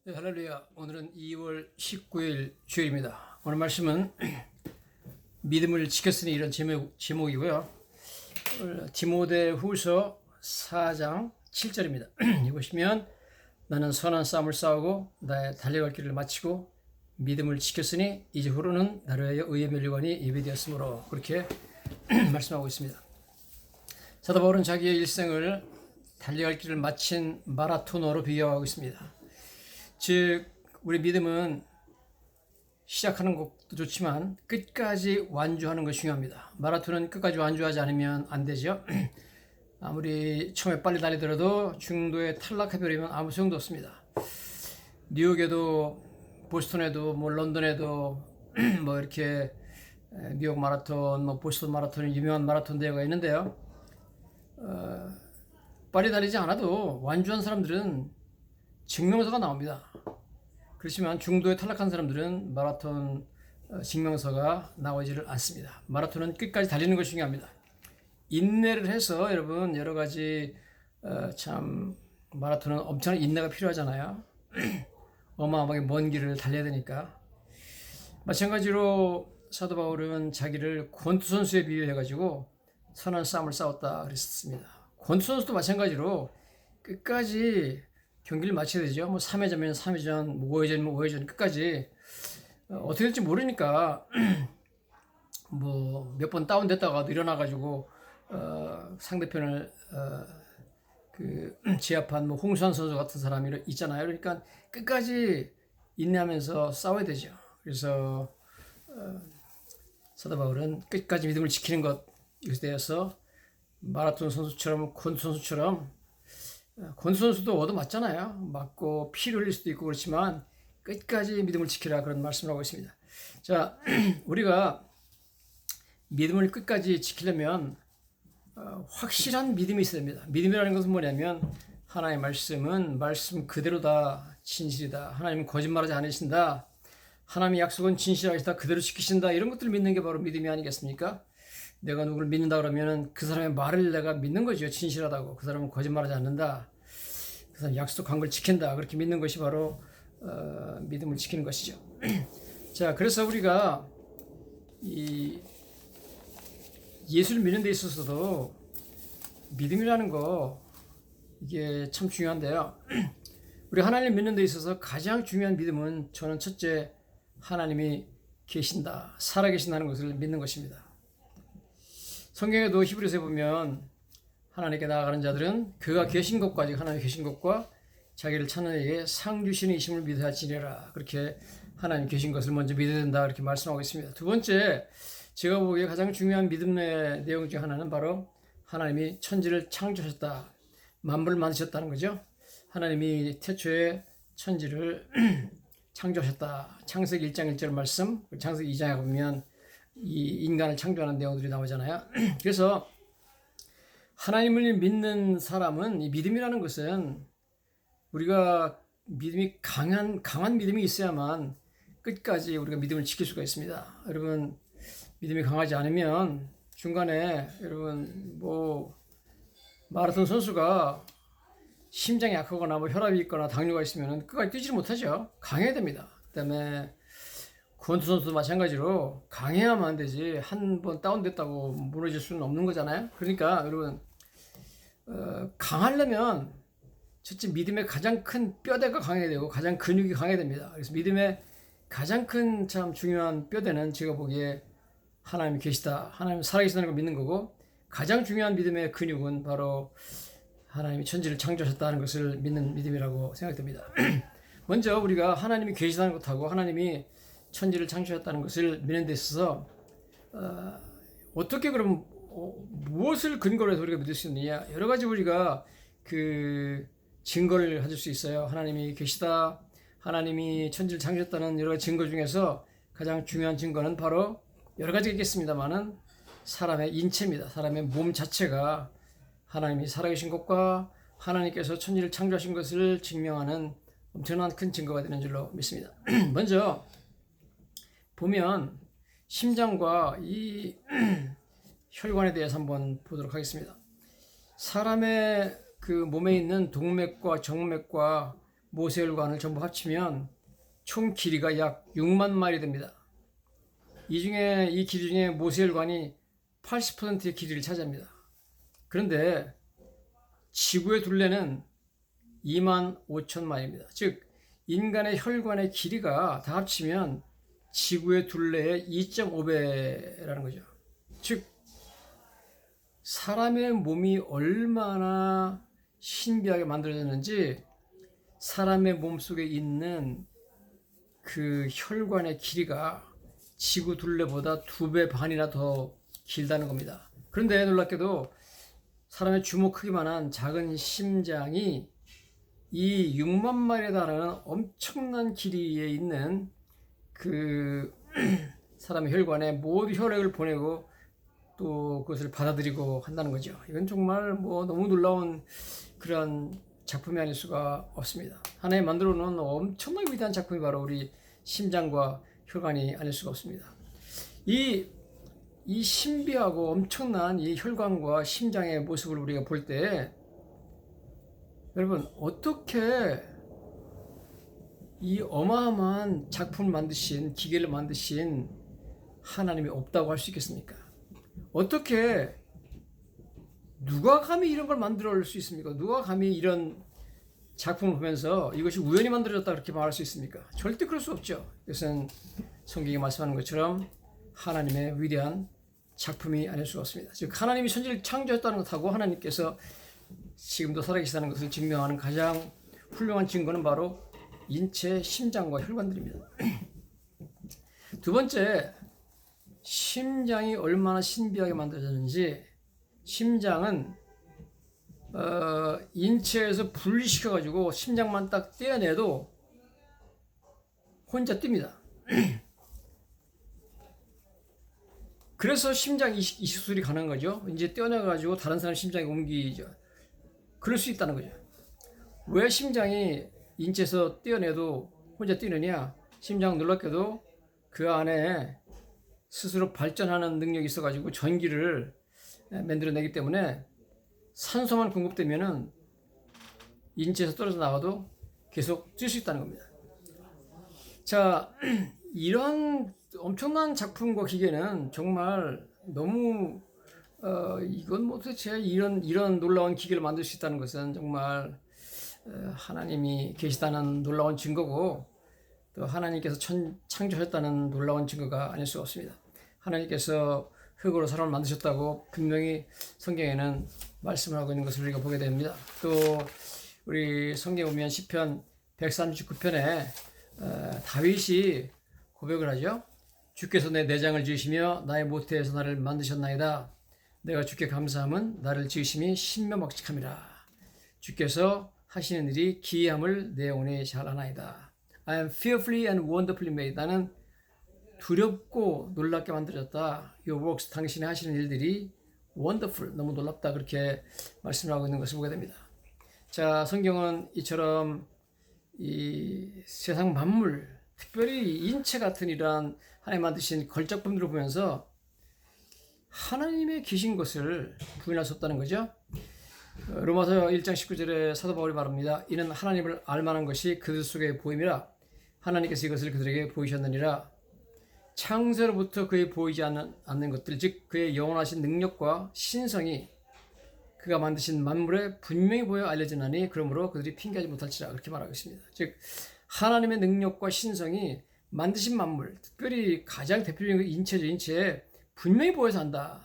네, 할렐루야. 오늘은 2월 19일 주일입니다. 오늘 말씀은 믿음을 지켰으니 이런 제목이고요. 디모데후서 4장 7절입니다. 보시면 나는 선한 싸움을 싸우고 나의 달려갈 길을 마치고 믿음을 지켰으니 이제 후로는 나를 위하여 의의 면류관이 예비되었으므로 그렇게 말씀하고 있습니다. 사도 바울은 자기의 일생을 달려갈 길을 마친 마라토너로 비교하고 있습니다. 즉 우리 믿음은 시작하는 것도 좋지만 끝까지 완주하는 것이 중요합니다. 마라톤은 끝까지 완주하지 않으면 안 되죠. 아무리 처음에 빨리 달리더라도 중도에 탈락해버리면 아무 소용도 없습니다. 뉴욕에도 보스턴에도 런던에도 이렇게 뉴욕 마라톤, 보스턴 마라톤 유명한 마라톤 대회가 있는데요. 빨리 달리지 않아도 완주한 사람들은 증명서가 나옵니다. 그렇지만 중도에 탈락한 사람들은 마라톤 증명서가 나오지를 않습니다. 마라톤은 끝까지 달리는 것이 중요합니다. 인내를 해서 여러분 여러 가지 참 마라톤은 엄청난 인내가 필요하잖아요. 어마어마하게 먼 길을 달려야 되니까. 마찬가지로 사도 바울은 자기를 권투 선수에 비유해가지고 선한 싸움을 싸웠다 그랬습니다. 권투 선수도 마찬가지로 끝까지 경기를 마쳐야 되죠. 3회전이면 3회전, 5회전이면 5회전 끝까지 어떻게 될지 모르니까 몇 번 다운됐다가도 일어나가지고 상대편을 제압한 홍수환 선수 같은 사람이 있잖아요. 그러니까 끝까지 인내하면서 싸워야 되죠. 그래서 사도 바울은 끝까지 믿음을 지키는 것 이것에 대해서 마라톤 선수처럼 권투 선수처럼 권투 선수도 얻어맞잖아요. 맞고 피를 흘릴 수도 있고 그렇지만 끝까지 믿음을 지키라 그런 말씀을 하고 있습니다. 자, 우리가 믿음을 끝까지 지키려면 확실한 믿음이 있어야 됩니다. 믿음이라는 것은 뭐냐면 하나님의 말씀은 말씀 그대로다, 진실이다. 하나님은 거짓말하지 않으신다. 하나님의 약속은 진실하시다, 그대로 지키신다. 이런 것들을 믿는 게 바로 믿음이 아니겠습니까? 내가 누구를 믿는다 그러면은 그 사람의 말을 내가 믿는 거죠. 진실하다고. 그 사람은 거짓말하지 않는다. 그 사람 약속한 걸 지킨다. 그렇게 믿는 것이 바로 믿음을 지키는 것이죠. 자, 그래서 우리가 이 예수를 믿는 데 있어서도 믿음이라는 거 이게 참 중요한데요. 우리 하나님 믿는 데 있어서 가장 중요한 믿음은 저는 첫째 하나님이 계신다, 살아계신다는 것을 믿는 것입니다. 성경에도 히브리서에 보면 하나님께 나아가는 자들은 그가 계신 것과 하나님 계신 것과 자기를 찾는 이에게 상 주시는 이심을 믿어야 지내라. 그렇게 하나님 계신 것을 먼저 믿어야 된다. 그렇게 말씀하고 있습니다. 두 번째, 제가 보기에 가장 중요한 믿음의 내용 중 하나는 바로 하나님이 천지를 창조하셨다. 만물을 만드셨다는 거죠. 하나님이 태초에 천지를 창조하셨다. 창세기 1장 1절 말씀, 창세기 2장에 보면 이 인간을 창조하는 내용들이 나오잖아요. 그래서 하나님을 믿는 사람은 이 믿음이라는 것은 우리가 믿음이 강한 믿음이 있어야만 끝까지 우리가 믿음을 지킬 수가 있습니다. 여러분 믿음이 강하지 않으면 중간에 여러분 마라톤 선수가 심장이 약하거나 혈압이 있거나 당뇨가 있으면 끝까지 뛰지 못하죠. 강해야 됩니다. 그다음에 권투 선수도 마찬가지로 강해야만 되지 한 번 다운됐다고 무너질 수는 없는 거잖아요. 그러니까 여러분 강하려면 첫째 믿음의 가장 큰 뼈대가 강해야 되고 가장 근육이 강해야 됩니다. 그래서 믿음의 가장 큰 참 중요한 뼈대는 제가 보기에 하나님이 계시다, 하나님 살아계시다는 걸 믿는 거고 가장 중요한 믿음의 근육은 바로 하나님이 천지를 창조하셨다는 것을 믿는 믿음이라고 생각됩니다. 먼저 우리가 하나님이 계시다는 것하고 하나님이 천지를 창조했다는 것을 믿는 데 있어서 어떻게 그럼 무엇을 근거로 해서 우리가 믿을 수 있느냐, 여러 가지 우리가 그 증거를 가질 수 있어요. 하나님이 계시다, 하나님이 천지를 창조했다는 여러 가지 증거 중에서 가장 중요한 증거는 바로 여러 가지가 있겠습니다만은 사람의 인체입니다. 사람의 몸 자체가 하나님이 살아계신 것과 하나님께서 천지를 창조하신 것을 증명하는 엄청난 큰 증거가 되는 줄로 믿습니다. 먼저 보면 심장과 이 혈관에 대해서 한번 보도록 하겠습니다. 사람의 그 몸에 있는 동맥과 정맥과 모세혈관을 전부 합치면 총 길이가 약 6만 마일이 됩니다. 이 길이 중에 모세혈관이 80%의 길이를 차지합니다. 그런데 지구의 둘레는 2만 5천 마일입니다. 즉 인간의 혈관의 길이가 다 합치면 지구의 둘레의 2.5배라는 거죠. 즉 사람의 몸이 얼마나 신비하게 만들어졌는지 사람의 몸 속에 있는 그 혈관의 길이가 지구 둘레보다 2배 반이나 더 길다는 겁니다. 그런데 놀랍게도 사람의 주먹 크기만한 작은 심장이 이 6만 마일에 달하는 엄청난 길이에 있는 그 사람의 혈관에 모두 혈액을 보내고 또 그것을 받아들이고 한다는 거죠. 이건 정말 너무 놀라운 그런 작품이 아닐 수가 없습니다. 하나님 만들어 놓은 엄청나게 위대한 작품이 바로 우리 심장과 혈관이 아닐 수가 없습니다. 이 신비하고 엄청난 이 혈관과 심장의 모습을 우리가 볼 때 여러분 어떻게 이 어마어마한 작품을 만드신 기계를 만드신 하나님이 없다고 할 수 있겠습니까? 어떻게 누가 감히 이런 걸 만들어 올 수 있습니까? 누가 감히 이런 작품을 보면서 이것이 우연히 만들어졌다 그렇게 말할 수 있습니까? 절대 그럴 수 없죠. 이것은 성경이 말씀하는 것처럼 하나님의 위대한 작품이 아닐 수가 없습니다. 즉 하나님이 천지를 창조했다는 것하고 하나님께서 지금도 살아계시다는 것을 증명하는 가장 훌륭한 증거는 바로 인체, 심장과 혈관들입니다. 두 번째, 심장이 얼마나 신비하게 만들어졌는지 심장은 인체에서 분리시켜가지고 심장만 딱 떼어내도 혼자 뜁니다. 그래서 심장 이식술이 가능한 거죠. 이제 떼어내가지고 다른 사람 심장에 옮기죠. 그럴 수 있다는 거죠. 왜 심장이 인체에서 떼어내도 혼자 뛰느냐? 심장 놀랍게도 그 안에 스스로 발전하는 능력이 있어가지고 전기를 만들어내기 때문에 산소만 공급되면은 인체에서 떨어져 나가도 계속 뛸 수 있다는 겁니다. 자, 이런 엄청난 작품과 기계는 정말 너무 이건 도대체 이런 놀라운 기계를 만들 수 있다는 것은 정말 하나님이 계시다는 놀라운 증거고 또 하나님께서 창조하셨다는 놀라운 증거가 아닐 수가 없습니다. 하나님께서 흙으로 사람을 만드셨다고 분명히 성경에는 말씀을 하고 있는 것을 우리가 보게 됩니다. 또 우리 성경에 보면 시편 139편에 다윗이 고백을 하죠. 주께서 내 내장을 지으시며 나의 모태에서 나를 만드셨나이다. 내가 주께 감사함은 나를 지으심이 신묘막측함이라. 주께서 하시는 일이 기이함을 내 영혼이 잘 아나이다. I am fearfully and wonderfully made. 나는 두렵고 놀랍게 만들어졌다. Your works, 당신이 하시는 일들이 wonderful, 너무 놀랍다. 그렇게 말씀을 하고 있는 것을 보게 됩니다. 자, 성경은 이처럼 이 세상 만물, 특별히 인체 같은 이러한 하나님 만드신 걸작품들을 보면서 하나님의 계신 것을 부인할 수 없다는 거죠. 로마서 1장 19절에 사도 바울이 말합니다. 이는 하나님을 알만한 것이 그들 속에 보임이라. 하나님께서 이것을 그들에게 보이셨느니라. 창세로부터 그의 보이지 않는 것들, 즉 그의 영원하신 능력과 신성이 그가 만드신 만물에 분명히 보여 알려지나니 그러므로 그들이 핑계하지 못할지라. 그렇게 말하고 있습니다. 즉 하나님의 능력과 신성이 만드신 만물, 특별히 가장 대표적인 인체죠. 인체에 분명히 보여서 한다.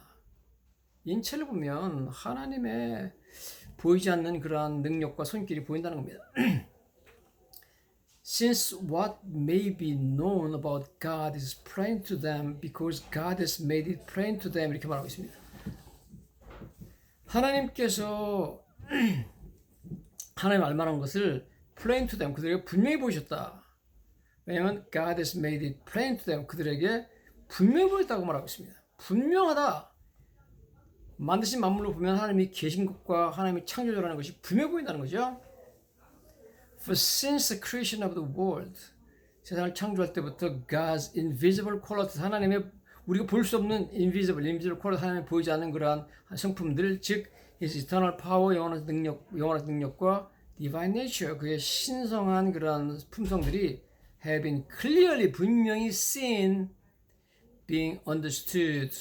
인체를 보면 하나님의 보이지 않는 그러한 능력과 손길이 보인다는 겁니다. Since what may be known about God is plain to them because God has made it plain to them. 이렇게 말하고 있습니다. 하나님께서 하나님 알만한 것을 plain to them, 그들에게 분명히 보이셨다. 왜냐하면 God has made it plain to them, 그들에게 분명히 보였다고 말하고 있습니다. 분명하다. 만드신 만물로 보면 하나님이 계신 것과 하나님이 창조자라는 것이 분명히 보인다는 거죠. For since the creation of the world, 세상을 창조할 때부터 God's invisible qualities, 하나님의 우리가 볼 수 없는 invisible qualities, 하나님이 보이지 않는 그러한 성품들, 즉 His eternal power, 영원한 능력과 divine nature, 그의 신성한 그런 품성들이 have been clearly 분명히 seen, being understood,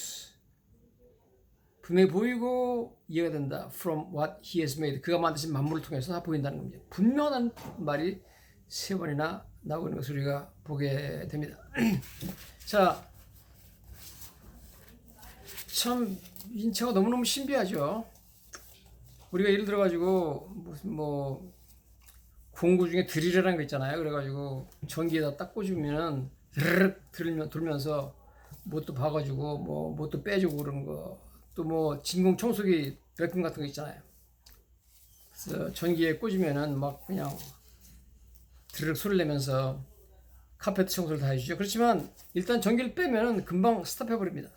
분명히 보이고 이해가 된다. From what he has made, 그가 만드신 만물을 통해서 다 보인다는 겁니다. 분명한 말이 세 번이나 나오고 있는 것을 우리가 보게 됩니다. 자, 참 인체가 너무너무 신비하죠. 우리가 예를 들어가지고 무슨 뭐 공구 중에 드릴이라는 거 있잖아요. 그래가지고 전기에다 딱 꽂으면은 드르륵 돌면서 뭣도 봐가지고 뭐 뭣도 빼주고 그러는 거. 또 뭐 진공 청소기 백분 같은 거 있잖아요. 그래서 전기에 꽂으면은 막 그냥 드르륵 소리 내면서 카페트 청소를 다 해주죠. 그렇지만 일단 전기를 빼면은 금방 스탑해 버립니다.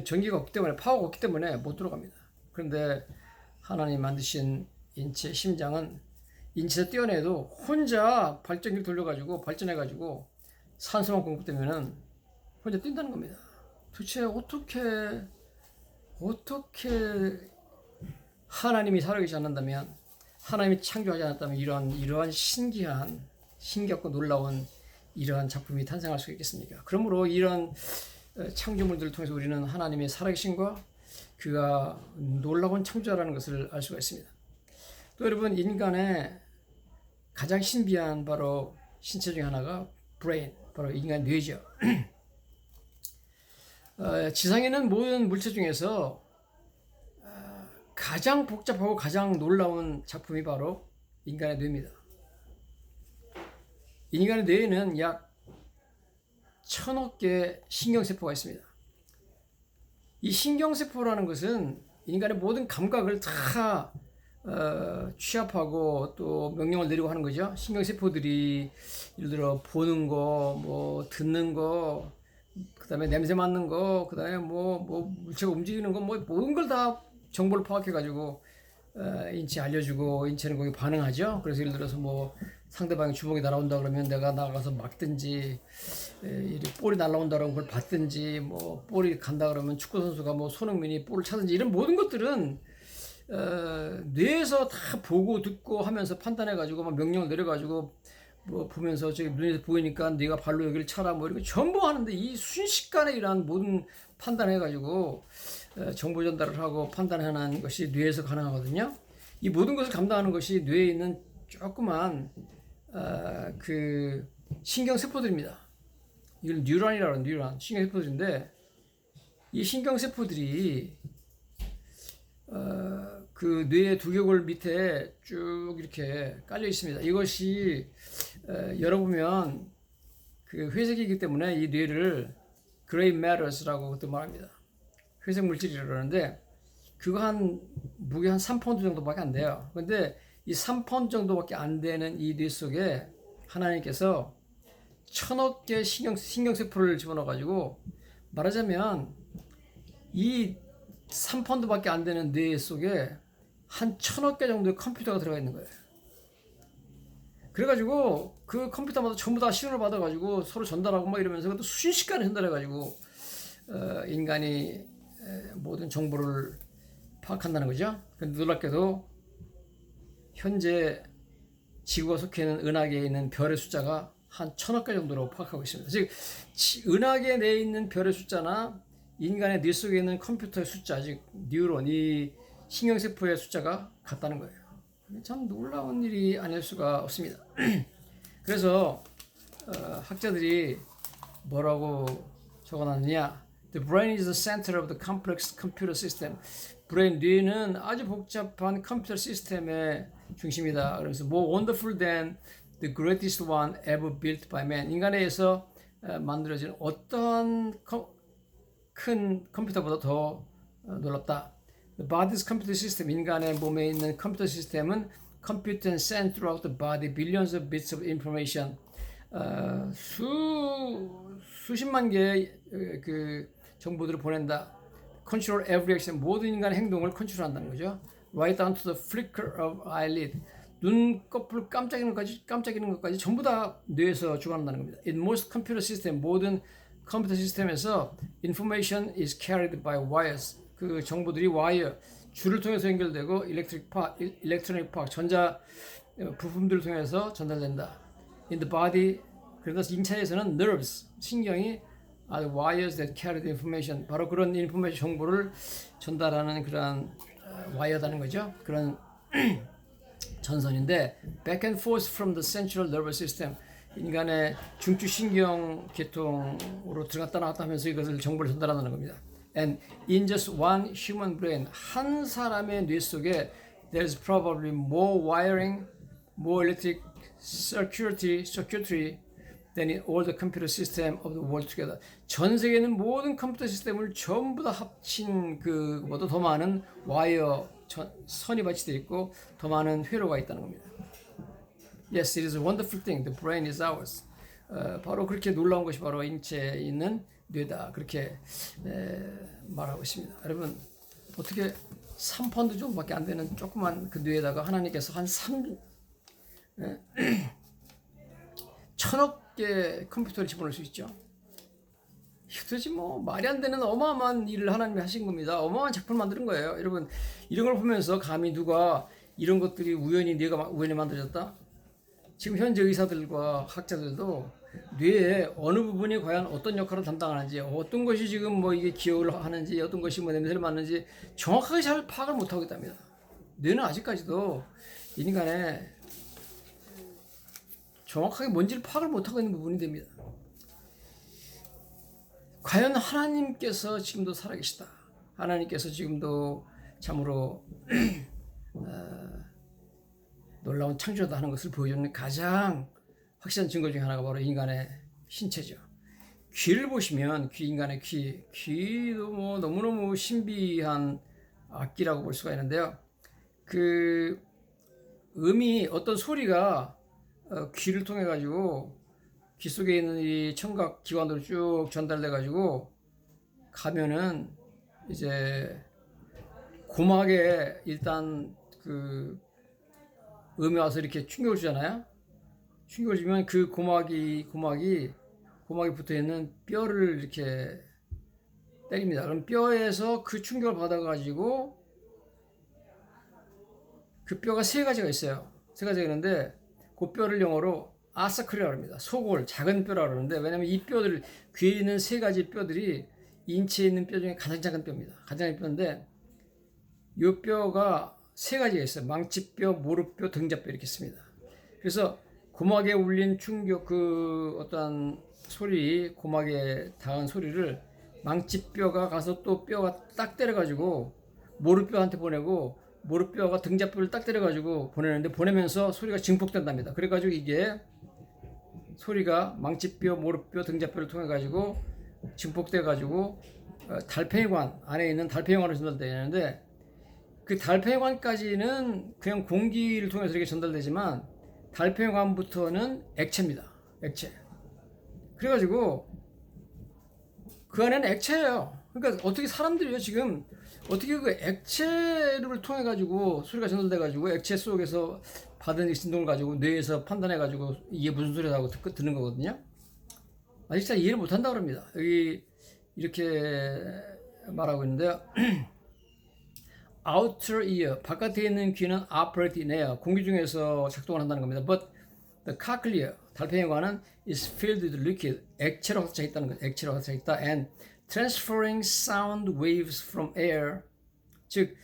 전기가 없기 때문에, 파워가 없기 때문에 못 들어갑니다. 그런데 하나님 만드신 인체 심장은 인체에서 뛰어내도 혼자 발전기를 돌려가지고 발전해가지고 산소만 공급되면은 혼자 뛴다는 겁니다. 도대체 어떻게 하나님이 살아계시지 않는다면, 하나님이 창조하지 않았다면 이러한 신기하고 놀라운 이러한 작품이 탄생할 수 있겠습니까? 그러므로 이런 창조물들을 통해서 우리는 하나님의 살아계심과 그가 놀라운 창조자라는 것을 알 수가 있습니다. 또 여러분, 인간의 가장 신비한 바로 신체 중에 하나가 브레인, 바로 인간 뇌죠. 지상에 있는 모든 물체 중에서 가장 복잡하고 가장 놀라운 작품이 바로 인간의 뇌입니다. 인간의 뇌에는 약 1000억 개의 신경세포가 있습니다. 이 신경세포라는 것은 인간의 모든 감각을 다 취합하고 또 명령을 내리고 하는 거죠. 신경세포들이 예를 들어 보는 거, 뭐 듣는 거, 그 다음에 냄새 맡는 거, 그 다음에 뭐 물체가 움직이는 거, 뭐 모든 걸 다 정보를 파악해가지고 인체에 알려주고 인체는 거기 반응하죠. 그래서 예를 들어서 뭐 상대방이 주먹이 날아온다 그러면 내가 나가서 막든지, 볼이 날아온다 그러면 그걸 받든지, 뭐 볼이 간다 그러면 축구 선수가 뭐 손흥민이 볼을 차든지, 이런 모든 것들은 뇌에서 다 보고 듣고 하면서 판단해가지고 막 명령을 내려가지고 뭐 보면서 저기 눈에서 보이니까 네가 발로 여기를 차라 뭐 이렇게 전부 하는데, 이 순식간에 이러한 모든 판단해가지고 정보 전달을 하고 판단하는 것이 뇌에서 가능하거든요. 이 모든 것을 감당하는 것이 뇌에 있는 조그만 그 신경세포들입니다. 이걸 뉴런이라고 하는 뉴런, 신경세포들인데, 이 신경세포들이 그 뇌의 두개골 밑에 쭉 이렇게 깔려 있습니다. 이것이 열어보면 그 회색이기 때문에 이 뇌를 gray matters라고 그것도 말합니다. 회색 물질이라고 그러는데, 그거 무게 한 3파운드 정도밖에 안 돼요. 근데 이 3파운드 정도밖에 안 되는 이 뇌 속에 하나님께서 1000억 개 신경세포를 집어넣어가지고, 말하자면 이 3파운드밖에 안 되는 뇌 속에 한 1000억 개 정도의 컴퓨터가 들어가 있는 거예요. 그래가지고 그 컴퓨터마다 전부 다 신호를 받아가지고 서로 전달하고 막 이러면서 그것도 순식간에 전달해가지고 인간이 모든 정보를 파악한다는 거죠. 근데 놀랍게도 현재 지구가 속해 있는 은하계에 있는 별의 숫자가 한 1000억 개 정도로 파악하고 있습니다. 즉 은하계 내에 있는 별의 숫자나 인간의 뇌 속에 있는 컴퓨터의 숫자, 즉 뉴런, 이 신경세포의 숫자가 같다는 거예요. 참 놀라운 일이 아닐 수가 없습니다. 그래서 학자들이 뭐라고 적어놨느냐? The brain is the center of the complex computer system. 브레인, 뇌는 아주 복잡한 컴퓨터 시스템의 중심이다. 그래서 more wonderful than the greatest one ever built by man. 인간에 의해서 만들어진 어떠한 큰 컴퓨터보다 더 놀랍다. The body's computer system, 인간의 몸에 있는 컴퓨터 시스템은 compute and send throughout the body billions of bits of information. 수십만 개의 그 정보들을 보낸다. Control every action, 모든 인간의 행동을 컨트롤한다는 거죠. Right down to the flicker of eyelid. 눈꺼풀 깜짝이는 것까지 전부 다 뇌에서 주관한다는 겁니다. In most computer system, 모든 컴퓨터 시스템에서 information is carried by wires. 그 정보들이 와이어, 줄을 통해서 연결되고 electronic part 전자 부품들을 통해서 전달된다. In the body, 그래서 인체에서는 nerves 신경이 are the wires that carry the information 바로 그런 인포메이션 정보를 전달하는 그런 와이어다는 거죠. 그런 전선인데 back and forth from the central nervous system 인간의 중추신경 계통으로 들어갔다 나왔다 하면서 이것을 정보를 전달한다는 겁니다. And in just one human brain 한 사람의 뇌 속에 there's probably more wiring, more electric circuitry than in all the computer system of the world together. 전 세계 있는 모든 컴퓨터 시스템을 전부 다 합친 그보다 더 많은 와이어 선이 받치되어 있고 더 많은 회로가 있다는 겁니다. Yes, it is a wonderful thing. The brain is ours. 바로 그렇게 놀라운 것이 바로 인체에 있는 뇌다. 그렇게 말하고 있습니다. 여러분 어떻게 3펀드 정도밖에 안 되는 조그만 그 뇌에다가 하나님께서 한 1000억 개 컴퓨터를 집어넣을 수 있죠. 도대체 뭐 말이 안 되는 어마어마한 일을 하나님이 하신 겁니다. 어마어마한 작품을 만드는 거예요. 여러분 이런 걸 보면서 감히 누가 이런 것들이 뇌가 우연히 만들어졌다? 지금 현재 의사들과 학자들도 뇌의 어느 부분이 과연 어떤 역할을 담당하는지, 어떤 것이 지금 뭐 이게 기억을 하는지, 어떤 것이 뭐 냄새를 맡는지 정확하게 잘 파악을 못하고 있답니다. 뇌는 아직까지도 인간의 정확하게 뭔지를 파악을 못하고 있는 부분이 됩니다. 과연 하나님께서 지금도 살아계시다. 하나님께서 지금도 참으로 놀라운 창조다 하는 것을 보여주는 가장 확실한 증거 중에 하나가 바로 인간의 신체죠. 귀를 보시면 인간의 귀도 뭐 너무너무 신비한 악기라고 볼 수가 있는데요. 그 음이 어떤 소리가 귀를 통해 가지고 귀 속에 있는 이 청각 기관으로 쭉 전달돼 가지고 가면은 이제 고막에 일단 그 음이 와서 이렇게 충격을 주잖아요. 충격을 주면 그 고막이 붙어 있는 뼈를 이렇게 때립니다. 그럼 뼈에서 그 충격을 받아 가지고 그 뼈가 세 가지가 있어요. 세 가지가 있는데 그 뼈를 영어로 아사크리라고 합니다. 소골, 작은 뼈라고 그러는데 왜냐면 이 뼈들 귀에 있는 세 가지 뼈들이 인체에 있는 뼈 중에 가장 작은 뼈입니다. 가장 작은 뼈인데 이 뼈가 세 가지가 있어요. 망치뼈, 무릎뼈, 등자뼈 이렇게 있습니다. 그래서 고막에 울린 충격 그 어떤 소리, 고막에 닿은 소리를 망치뼈가 가서 또 뼈가 딱 때려가지고 무릎뼈한테 보내고 무릎뼈가 등자뼈를 딱 때려가지고 보내는데 보내면서 소리가 증폭된답니다. 그래가지고 이게 소리가 망치뼈, 무릎뼈, 등자뼈를 통해 가지고 증폭돼 가지고 달팽이관 안에 있는 달팽이관으로 전달되는데 그 달팽이관까지는 그냥 공기를 통해서 이렇게 전달되지만 달팽이관부터는 액체입니다. 액체. 그래가지고 그 안에는 액체예요. 그러니까 어떻게 사람들이요 지금 어떻게 그 액체를 통해 가지고 소리가 전달돼 가지고 액체 속에서 받은 진동을 가지고 뇌에서 판단해 가지고 이게 무슨 소리라고 듣는 거거든요. 아직 잘 이해를 못 한다고 합니다. 여기 이렇게 말하고 있는데요. outer ear 바깥에 있는 귀는 operate in air 공기 중에서 작동을 한다는 겁니다. But the cochlea 달팽이관은 is filled with liquid 액체로 가득 차 있다는 거예요. 액체로 가득 차 있다. And transferring sound waves from air 즉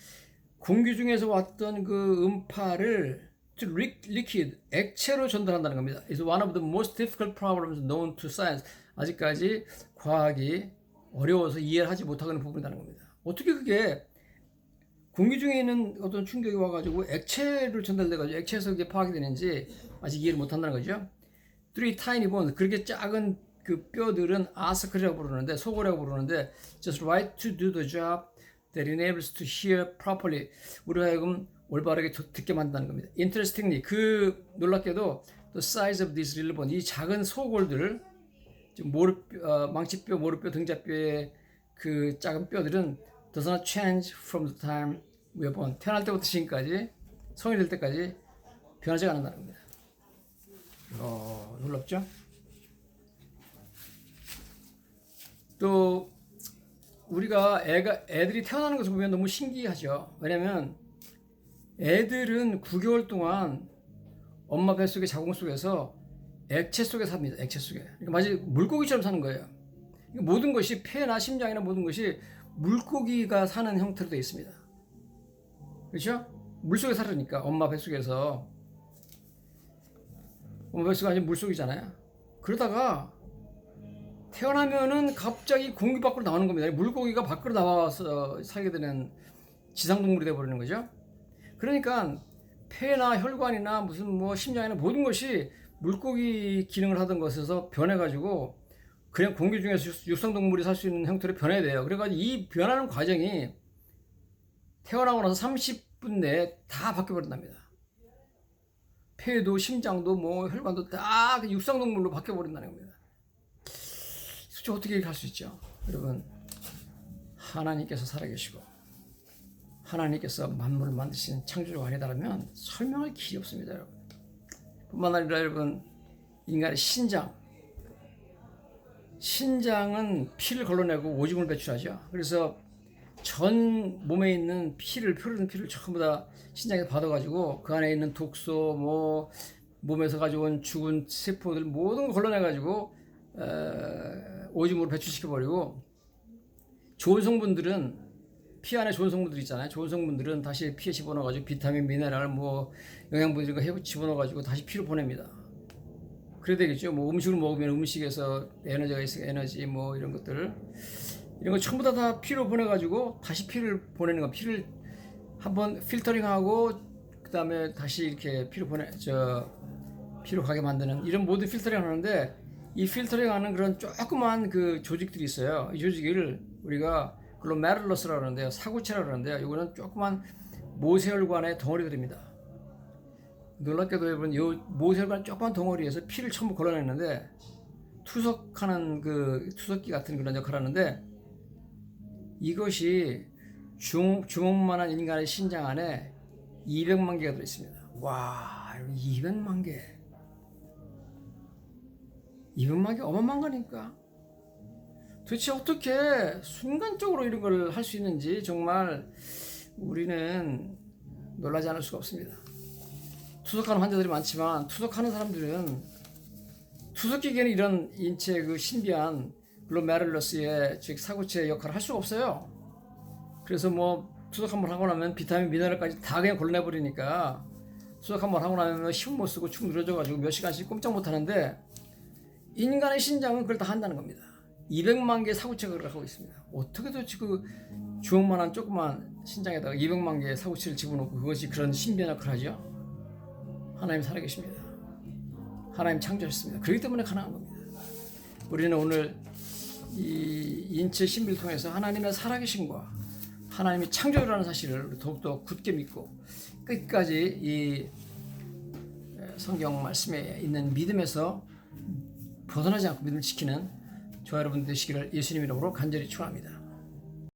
공기 중에서 왔던 그 음파를 liquid 액체로 전달한다는 겁니다. It's one of the most difficult problems known to science. 아직까지 과학이 어려워서 이해를 하지 못하고 있는 부분이라는 겁니다. 어떻게 그게 공기 중에 있는 어떤 충격이 와가지고 액체를 전달돼가지고 액체에서 그게 파악이 되는지 아직 이해를 못한다는 거죠. Three tiny bones 그렇게 작은 그 뼈들은 아스크리라고 부르는데 소골이라고 부르는데 just right to do the job that enables to hear properly 우리가 하여금 올바르게 듣게 만든다는 겁니다. Interestingly 그 놀랍게도 the size of these little bones 이 작은 소골들 망치뼈, 무릎뼈, 등자뼈의 그 작은 뼈들은 does not change from the time we are born. 태어날 때부터 지금까지 성인이 될 때까지 변하지 않는다는 겁니다. 놀랍죠? 또 우리가 애들이 태어나는 것을 보면 너무 신기하죠. 왜냐면 애들은 9개월 동안 엄마 뱃속의 자궁 속에서 액체 속에 삽니다. 액체 속에. 그러니까 마치 물고기처럼 사는 거예요. 모든 것이 폐나 심장이나 모든 것이 물고기가 사는 형태로 되어 있습니다. 그렇죠? 물속에 살으니까 엄마 뱃속에서. 엄마 뱃속이 아니면 물속이잖아요. 그러다가 태어나면은 갑자기 공기 밖으로 나오는 겁니다. 물고기가 밖으로 나와서 살게 되는 지상동물이 되어버리는 거죠. 그러니까 폐나 혈관이나 무슨 뭐 심장이나 모든 것이 물고기 기능을 하던 것에서 변해가지고 그냥 공기 중에서 육상동물이 살 수 있는 형태로 변해야 돼요. 그래가지고 이 변하는 과정이 태어나고 나서 30분 내에 다 바뀌어버린답니다. 폐도 심장도 뭐 혈관도 다 육상동물로 바뀌어버린다는 겁니다. 솔직히 어떻게 이렇게 할 수 있죠? 여러분, 하나님께서 살아계시고 하나님께서 만물을 만드신 창조주가 아니다라면 설명할 길이 없습니다. 여러분. 뿐만 아니라 여러분, 인간의 신장은 피를 걸러내고 오줌을 배출하죠. 그래서 전 몸에 있는 흐르는 피를 전부 다 신장에 받아가지고 그 안에 있는 독소, 뭐 몸에서 가져온 죽은 세포들 모든 걸 걸러내가지고 오줌으로 배출시켜버리고, 좋은 성분들은 피 안에 좋은 성분들 있잖아요. 좋은 성분들은 다시 피에 집어넣어가지고 비타민, 미네랄, 뭐 영양분 이런 거 집어넣어가지고 다시 피로 보냅니다. 그래야 되겠죠. 뭐 음식을 먹으면 음식에서 에너지가 있으니까 에너지 뭐 이런 것들을, 이런 거 전부 다 피로 보내가지고 다시 피를 보내는 거. 피를 한번 필터링하고 그 다음에 다시 이렇게 피로 피로 가게 만드는 이런 모든 필터링을 하는데, 이 필터링하는 그런 조그만 그 조직들이 있어요. 이 조직을 우리가 글로메룰러스라고 하는데요, 사구체라고 하는데요, 이거는 조그만 모세혈관의 덩어리들입니다. 놀랍게도 여러분, 이 모세혈관 조그만 덩어리에서 피를 전부 걸러내는데 투석하는 그 투석기 같은 그런 역할을 하는데, 이것이 주먹만한 인간의 신장 안에 200만 개가 들어있습니다. 와, 200만 개. 200만 개 어마어마한 거니까. 도대체 어떻게 순간적으로 이런 걸 할 수 있는지 정말 우리는 놀라지 않을 수가 없습니다. 투석하는 환자들이 많지만 투석하는 사람들은 투석기계는 이런 인체의 그 신비한 글로메룰러스의 즉 사구체 역할을 할 수가 없어요. 그래서 뭐 투석 한번 하고 나면 비타민, 미네랄까지 다 그냥 걸러내버리니까 투석 한번 하고 나면 힘 못 쓰고 축 늘어져가지고 몇 시간씩 꼼짝 못 하는데, 인간의 신장은 그걸 다 한다는 겁니다. 200만 개 사구체를 하고 있습니다. 어떻게 도대체 그 주먹만한 조그만 신장에다가 200만 개의 사구체를 집어넣고 그것이 그런 신비한 역할을 하죠? 하나님 살아계십니다. 하나님 창조하셨습니다. 그렇기 때문에 가능한 겁니다. 우리는 오늘 이 인체 신비를 통해서 하나님의 살아계심과 하나님이 창조주라는 사실을 더욱더 굳게 믿고 끝까지 이 성경 말씀에 있는 믿음에서 벗어나지 않고 믿음을 지키는 저와 여러분 되시기를 예수님 이름으로 간절히 축원합니다.